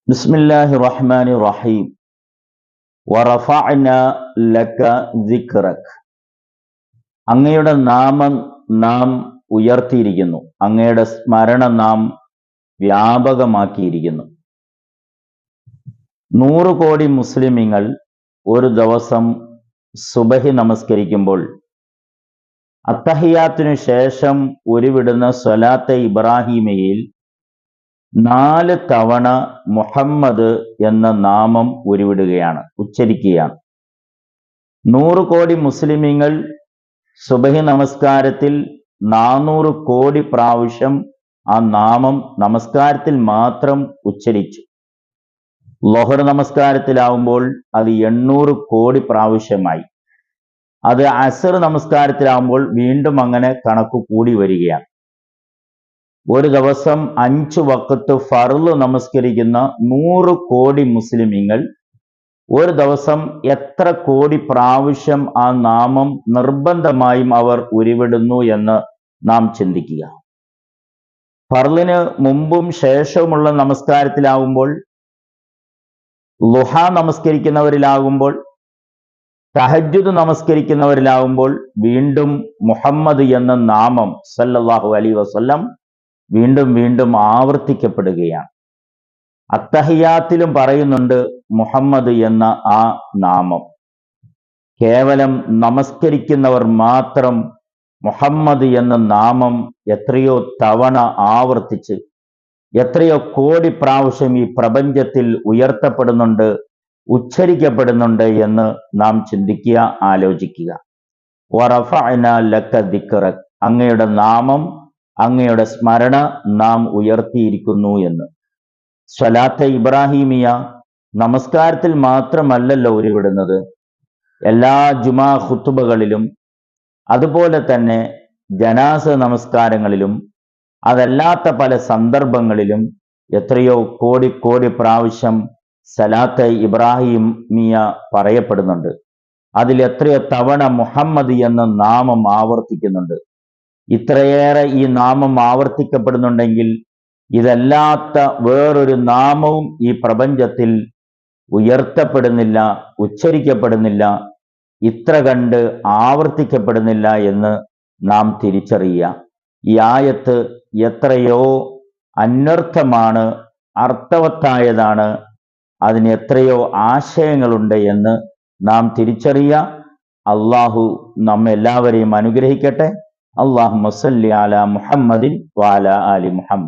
ബിസ്മില്ലാഹിർ റഹ്മാനിർ റഹീം. വറഫഅനാ ലക ദിക്റക്. അങ്ങയുടെ നാമം നാം ഉയർത്തിയിരിക്കുന്നു, അങ്ങയുടെ സ്മരണ നാം വ്യാപകമാക്കിയിരിക്കുന്നു. 100 കോടി മുസ്ലിമീങ്ങൾ ഒരു ദിവസം സുബഹി നമസ്കരിക്കുമ്പോൾ അത്തഹിയാത്തിനു ശേഷം ഉരുവിടുന്ന സ്വലാത്തെ ഇബ്രാഹിമിയിൽ 4 തവണ മുഹമ്മദ് എന്ന നാമം ഉരുവിടുകയാണ്, ഉച്ചരിക്കുകയാണ്. 100 കോടി മുസ്ലിമീങ്ങൾ സുബഹി നമസ്കാരത്തിൽ 400 കോടി പ്രാവശ്യം ആ നാമം നമസ്കാരത്തിൽ മാത്രം ഉച്ചരിച്ചു. ളുഹർ നമസ്കാരത്തിലാവുമ്പോൾ അത് 800 കോടി പ്രാവശ്യമായി. അത് അസർ നമസ്കാരത്തിലാവുമ്പോൾ വീണ്ടും അങ്ങനെ കണക്ക് കൂടി വരികയാണ്. ഒരു ദിവസം 5 വഖത്ത് ഫർള് നമസ്കരിക്കുന്ന 100 കോടി മുസ്ലിമീങ്ങൾ ഒരു ദിവസം എത്ര കോടി പ്രാവശ്യം ആ നാമം നിർബന്ധമായും അവർ ഉരുവിടുന്നു എന്ന് നാം ചിന്തിക്കുക. ഫർളിന് മുമ്പും ശേഷവുമുള്ള നമസ്കാരത്തിലാവുമ്പോൾ, ളുഹ നമസ്കരിക്കുന്നവരിലാകുമ്പോൾ, തഹജ്ജുദ് നമസ്കരിക്കുന്നവരിലാകുമ്പോൾ വീണ്ടും മുഹമ്മദ് എന്ന നാമം സല്ലല്ലാഹു അലൈഹി വസല്ലം വീണ്ടും വീണ്ടും ആവർത്തിക്കപ്പെടുകയാണ്. അത്തഹിയാത്തിലും പറയുന്നുണ്ട് മുഹമ്മദ് എന്ന ആ നാമം. കേവലം നമസ്കരിക്കുന്നവർ മാത്രം മുഹമ്മദ് എന്ന നാമം എത്രയോ തവണ ആവർത്തിച്ച് എത്രയോ കോടി പ്രാവശ്യം ഈ പ്രപഞ്ചത്തിൽ ഉയർത്തപ്പെടുന്നുണ്ട്, ഉച്ചരിക്കപ്പെടുന്നുണ്ട് എന്ന് നാം ചിന്തിക്കുക, ആലോചിക്കുക. വറഫഅനാ ലക ദിക്റക്. അങ്ങയുടെ നാമം, അങ്ങയുടെ സ്മരണ നാം ഉയർത്തിയിരിക്കുന്നു എന്ന്. സ്വലാത്തെ ഇബ്രാഹിമിയ നമസ്കാരത്തിൽ മാത്രമല്ലല്ലോ ഉരുവിടുന്നത്, എല്ലാ ജുമാ ഖുതുബകളിലും അതുപോലെ തന്നെ ജനാസ നമസ്കാരങ്ങളിലും അതല്ലാത്ത പല സന്ദർഭങ്ങളിലും എത്രയോ കോടി കോടി പ്രാവശ്യം സലാത്തെ ഇബ്രാഹിമിയ പറയപ്പെടുന്നുണ്ട്. അതിൽ എത്രയോ തവണ മുഹമ്മദ് എന്ന നാമം ആവർത്തിക്കുന്നുണ്ട്. ഇത്രയേറെ ഈ നാമം ആവർത്തിക്കപ്പെടുന്നുണ്ടെങ്കിൽ ഇതല്ലാത്ത വേറൊരു നാമവും ഈ പ്രപഞ്ചത്തിൽ ഉയർത്തപ്പെടുന്നില്ല, ഉച്ചരിക്കപ്പെടുന്നില്ല, ഇത്ര കണ്ട് ആവർത്തിക്കപ്പെടുന്നില്ല എന്ന് നാം തിരിച്ചറിയുക. ഈ ആയത്ത് എത്രയോ അന്വർത്ഥമാണ്, അർത്ഥവത്തായതാണ്, അതിന് എത്രയോ ആശയങ്ങളുണ്ട് എന്ന് നാം തിരിച്ചറിയുക. അള്ളാഹു നമ്മെല്ലാവരെയും അനുഗ്രഹിക്കട്ടെ. അല്ലാഹുമ്മ സ്വല്ലി അലാ മുഹമ്മദിൻ വഅലാ ആലി മുഹമ്മദ്.